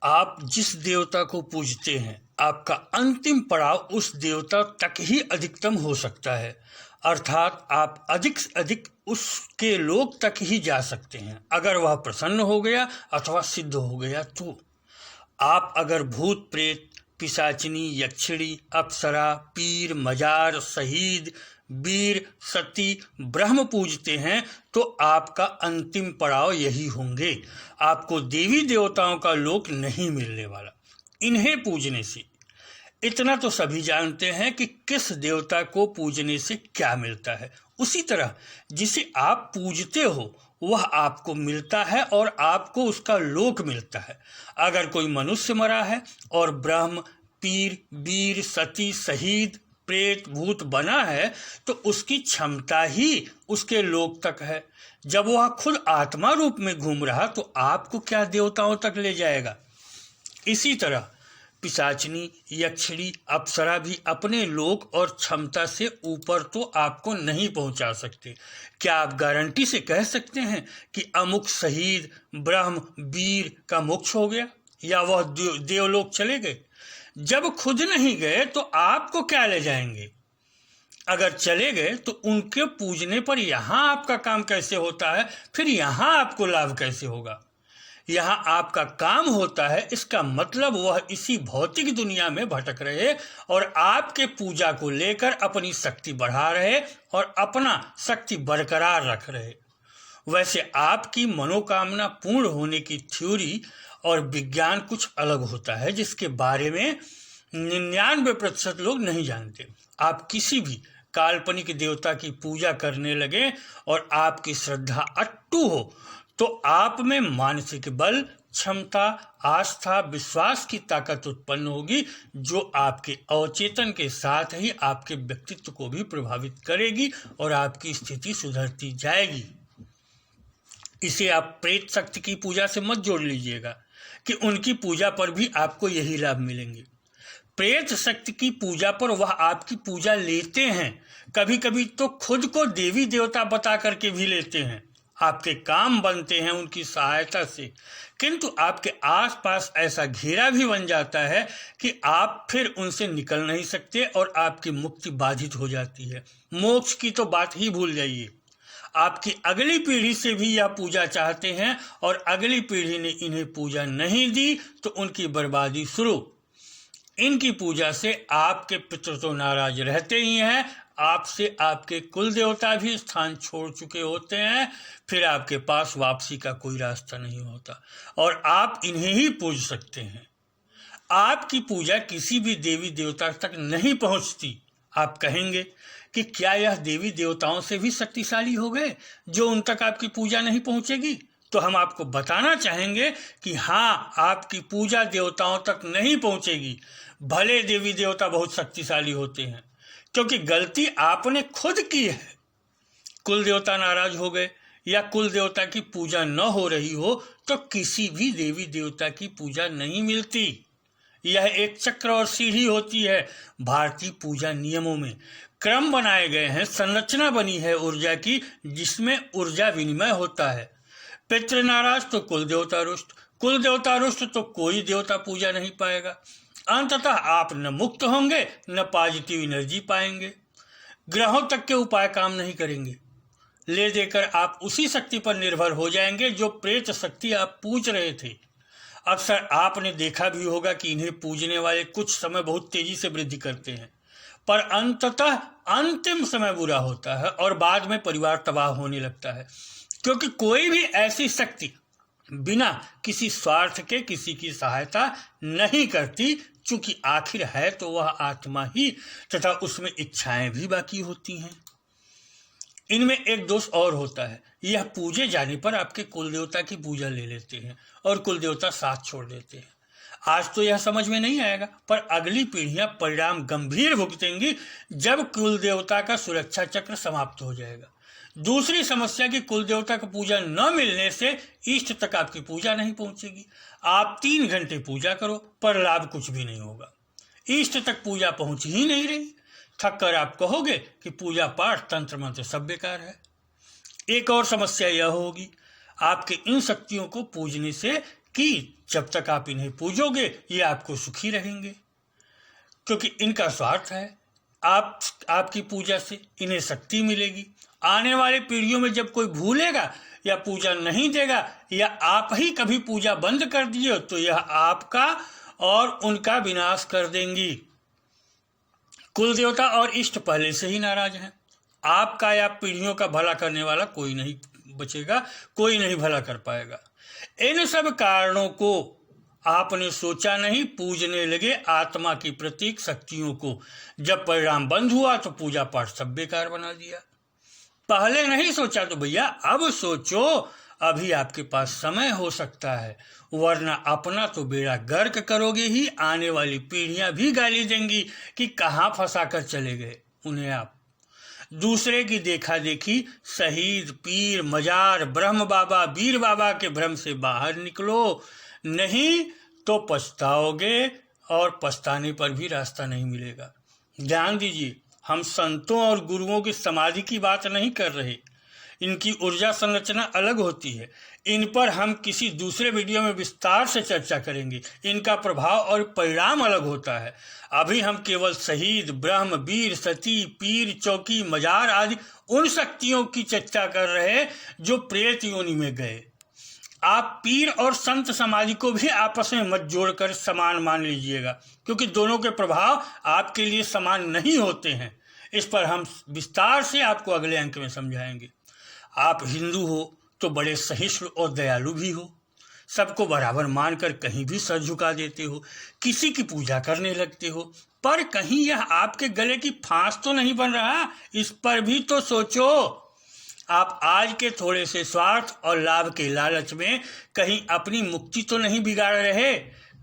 आप जिस देवता को पूजते हैं आपका अंतिम पड़ाव उस देवता तक ही अधिकतम हो सकता है, अर्थात आप अधिक से अधिक उसके लोक तक ही जा सकते हैं। अगर वह प्रसन्न हो गया अथवा सिद्ध हो गया तो आप अगर भूत प्रेत, पिशाचिनी, यक्षिणी, अप्सरा, पीर, मजार, शहीद, वीर, सती, ब्रह्म पूजते हैं तो आपका अंतिम पड़ाव यही होंगे। आपको देवी देवताओं का लोक नहीं मिलने वाला इन्हें पूजने से। इतना तो सभी जानते हैं कि किस देवता को पूजने से क्या मिलता है। उसी तरह जिसे आप पूजते हो वह आपको मिलता है और आपको उसका लोक मिलता है। अगर कोई मनुष्य मरा है और ब्रह्म, पीर, वीर, सती, शहीद, प्रेत, भूत बना है तो उसकी क्षमता ही उसके लोक तक है। जब वह खुद आत्मा रूप में घूम रहा तो आपको क्या देवताओं तक ले जाएगा। इसी तरह पिशाचिनी, यक्षिणी, अप्सरा भी अपने लोक और क्षमता से ऊपर तो आपको नहीं पहुंचा सकते। क्या आप गारंटी से कह सकते हैं कि अमुक शहीद, ब्रह्म, वीर का मोक्ष हो गया या वह देवलोक चले गए? जब खुद नहीं गए तो आपको क्या ले जाएंगे? अगर चले गए तो उनके पूजने पर यहाँ आपका काम कैसे होता है, फिर यहाँ आपको लाभ कैसे होगा? यहाँ आपका काम होता है, इसका मतलब वह इसी भौतिक दुनिया में भटक रहे और आपके पूजा को लेकर अपनी शक्ति बढ़ा रहे और अपना शक्ति बरकरार रख रहे। वैसे आपकी मनोकामना पूर्ण होने की थ्योरी और विज्ञान कुछ अलग होता है, जिसके बारे में 99% लोग नहीं जानते। आप किसी भी काल्पनिक देवता की पूजा करने लगे और आपकी श्रद्धा अट्टू हो तो आप में मानसिक बल, क्षमता, आस्था, विश्वास की ताकत उत्पन्न होगी जो आपके अवचेतन के साथ ही आपके व्यक्तित्व को भी प्रभावित करेगी और आपकी स्थिति सुधरती जाएगी। इसे आप प्रेत शक्ति की पूजा से मत जोड़ लीजिएगा कि उनकी पूजा पर भी आपको यही लाभ मिलेंगे। प्रेत शक्ति की पूजा पर वह आपकी पूजा लेते हैं, कभी कभी तो खुद को देवी देवता बता करके भी लेते हैं। आपके काम बनते हैं उनकी सहायता से, किंतु आपके आसपास ऐसा घेरा भी बन जाता है कि आप फिर उनसे निकल नहीं सकते और आपकी मुक्ति बाधित हो जाती है। मोक्ष की तो बात ही भूल जाइए। आपकी अगली पीढ़ी से भी यह पूजा चाहते हैं और अगली पीढ़ी ने इन्हें पूजा नहीं दी तो उनकी बर्बादी शुरू। इनकी पूजा से आपके पितृ तो नाराज रहते ही हैं, आपसे आपके कुल देवता भी स्थान छोड़ चुके होते हैं, फिर आपके पास वापसी का कोई रास्ता नहीं होता और आप इन्हें ही पूज सकते हैं। आपकी पूजा किसी भी देवी देवता तक नहीं पहुंचती। आप कहेंगे कि क्या यह देवी देवताओं से भी शक्तिशाली हो गए जो उन तक आपकी पूजा नहीं पहुंचेगी? तो हम आपको बताना चाहेंगे कि हाँ, आपकी पूजा देवताओं तक नहीं पहुंचेगी। भले देवी देवता बहुत शक्तिशाली होते हैं, क्योंकि गलती आपने खुद की है। कुल देवता नाराज हो गए या कुल देवता की पूजा न हो रही हो तो किसी भी देवी देवता की पूजा नहीं मिलती। यह एक चक्र और सीढ़ी होती है। भारतीय पूजा नियमों में क्रम बनाए गए हैं, संरचना बनी है ऊर्जा की, जिसमें ऊर्जा विनिमय होता है। पितृ नाराज तो कुल देवता रुष्ट, कुल देवता रुष्ट तो कोई देवता पूजा नहीं पाएगा। अंततः आप न मुक्त होंगे न पॉजिटिव एनर्जी पाएंगे। ग्रहों तक के उपाय काम नहीं करेंगे। ले देकर आप उसी शक्ति पर निर्भर हो जाएंगे जो प्रेत शक्ति आप पूज रहे थे। अक्सर आपने देखा भी होगा कि इन्हें पूजने वाले कुछ समय बहुत तेजी से वृद्धि करते हैं, पर अंततः अंतिम समय बुरा होता है और बाद में परिवार तबाह होने लगता है, क्योंकि कोई भी ऐसी शक्ति बिना किसी स्वार्थ के किसी की सहायता नहीं करती, चूंकि आखिर है तो वह आत्मा ही, तथा उसमें इच्छाएं भी बाकी होती हैं। इनमें एक दोष और होता है, यह पूजे जाने पर आपके कुल देवता की पूजा ले लेते हैं और कुल देवता साथ छोड़ देते हैं। आज तो यह समझ में नहीं आएगा, पर अगली पीढ़ियां परिणाम गंभीर भुगतेंगी जब कुल देवता का सुरक्षा चक्र समाप्त हो जाएगा। दूसरी समस्या की कुल देवता की पूजा न मिलने से इष्ट तक आपकी पूजा नहीं पहुंचेगी। आप 3 घंटे पूजा करो पर लाभ कुछ भी नहीं होगा। इष्ट तक पूजा पहुंच ही नहीं रही। थक कर आप कहोगे कि पूजा पाठ तंत्र मंत्र सब बेकार है। एक और समस्या यह होगी, आपके इन शक्तियों को पूजने से कि जब तक आप इन्हें पूजोगे ये आपको सुखी रहेंगे, क्योंकि इनका स्वार्थ है। आपकी पूजा से इन्हें शक्ति मिलेगी। आने वाले पीढ़ियों में जब कोई भूलेगा या पूजा नहीं देगा या आप ही कभी पूजा बंद कर दिए तो यह आपका और उनका विनाश कर देंगी। कुल देवता और इष्ट पहले से ही नाराज हैं। आपका या पीढ़ियों का भला करने वाला कोई नहीं बचेगा, कोई नहीं भला कर पाएगा। इन सब कारणों को आपने सोचा नहीं, पूजने लगे आत्मा की प्रतीक शक्तियों को। जब परिणाम बंद हुआ तो पूजा पाठ सब बेकार बना दिया। पहले नहीं सोचा तो भैया अब सोचो, अभी आपके पास समय हो सकता है, वरना अपना तो बेड़ा गर्क करोगे ही। आने वाली पीढ़ियां भी गाली देंगी कि कहाँ फंसा कर चले गए उन्हें आप। दूसरे की देखा देखी शहीद, पीर, मजार, ब्रह्म बाबा, वीर बाबा के भ्रम से बाहर निकलो, नहीं तो पछताओगे और पछताने पर भी रास्ता नहीं मिलेगा। ध्यान दीजिए, हम संतों और गुरुओं की समाधि की बात नहीं कर रहे। इनकी ऊर्जा संरचना अलग होती है। इन पर हम किसी दूसरे वीडियो में विस्तार से चर्चा करेंगे। इनका प्रभाव और परिणाम अलग होता है। अभी हम केवल शहीद, ब्रह्म, वीर, सती, पीर, चौकी, मजार आदि उन शक्तियों की चर्चा कर रहे हैं जो प्रेत योनि में गए। आप पीर और संत समाधि को भी आपस में मत जोड़कर समान मान लीजिएगा, क्योंकि दोनों के प्रभाव आपके लिए समान नहीं होते हैं। इस पर हम विस्तार से आपको अगले अंक में समझाएंगे। आप हिंदू हो तो बड़े सहिष्णु और दयालु भी हो, सबको बराबर मानकर कहीं भी सर झुका देते हो, किसी की पूजा करने लगते हो, पर कहीं यह आपके गले की फांस तो नहीं बन रहा? इस पर भी तो सोचो। आप आज के थोड़े से स्वार्थ और लाभ के लालच में कहीं अपनी मुक्ति तो नहीं बिगाड़ रहे?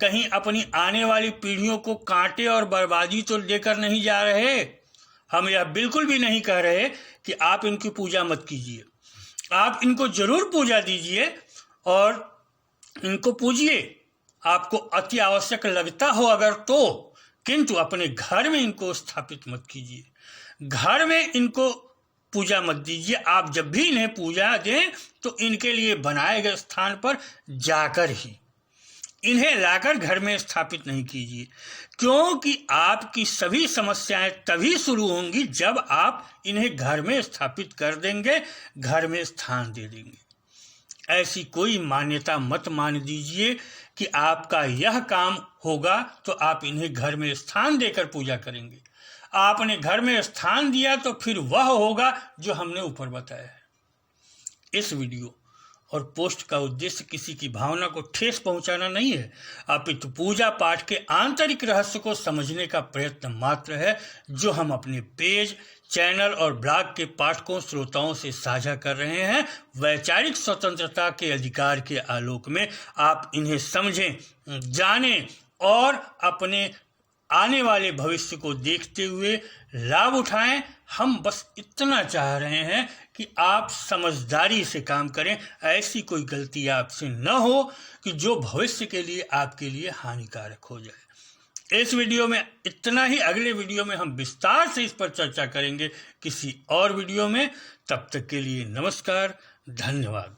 कहीं अपनी आने वाली पीढ़ियों को कांटे और बर्बादी तो लेकर नहीं जा रहे? हम यह बिल्कुल भी नहीं कह रहे कि आप इनकी पूजा मत कीजिए। आप इनको जरूर पूजा दीजिए और इनको पूजिए, आपको अति आवश्यक लगता हो अगर तो, किंतु अपने घर में इनको स्थापित मत कीजिए। घर में इनको पूजा मत दीजिए। आप जब भी इन्हें पूजा दें तो इनके लिए बनाए गए स्थान पर जाकर ही, इन्हें लाकर घर में स्थापित नहीं कीजिए, क्योंकि आपकी सभी समस्याएं तभी शुरू होंगी जब आप इन्हें घर में स्थापित कर देंगे, घर में स्थान दे देंगे। ऐसी कोई मान्यता मत मान दीजिए कि आपका यह काम होगा तो आप इन्हें घर में स्थान देकर पूजा करेंगे। आपने घर में स्थान दिया तो फिर वह होगा जो हमने ऊपर बताया है। इस वीडियो और पोस्ट का उद्देश्य किसी की भावना को ठेस पहुंचाना नहीं है, अपितु पूजा पाठ के आंतरिक रहस्य को समझने का प्रयत्न मात्र है, जो हम अपने पेज, चैनल और ब्लॉग के पाठकों श्रोताओं से साझा कर रहे हैं। वैचारिक स्वतंत्रता के अधिकार के आलोक में आप इन्हें समझें, जानें और अपने आने वाले भविष्य को देखते हुए लाभ उठाएं। हम बस इतना चाह रहे हैं कि आप समझदारी से काम करें, ऐसी कोई गलती आपसे न हो कि जो भविष्य के लिए आपके लिए हानिकारक हो जाए। इस वीडियो में इतना ही। अगले वीडियो में हम विस्तार से इस पर चर्चा करेंगे किसी और वीडियो में। तब तक के लिए नमस्कार, धन्यवाद।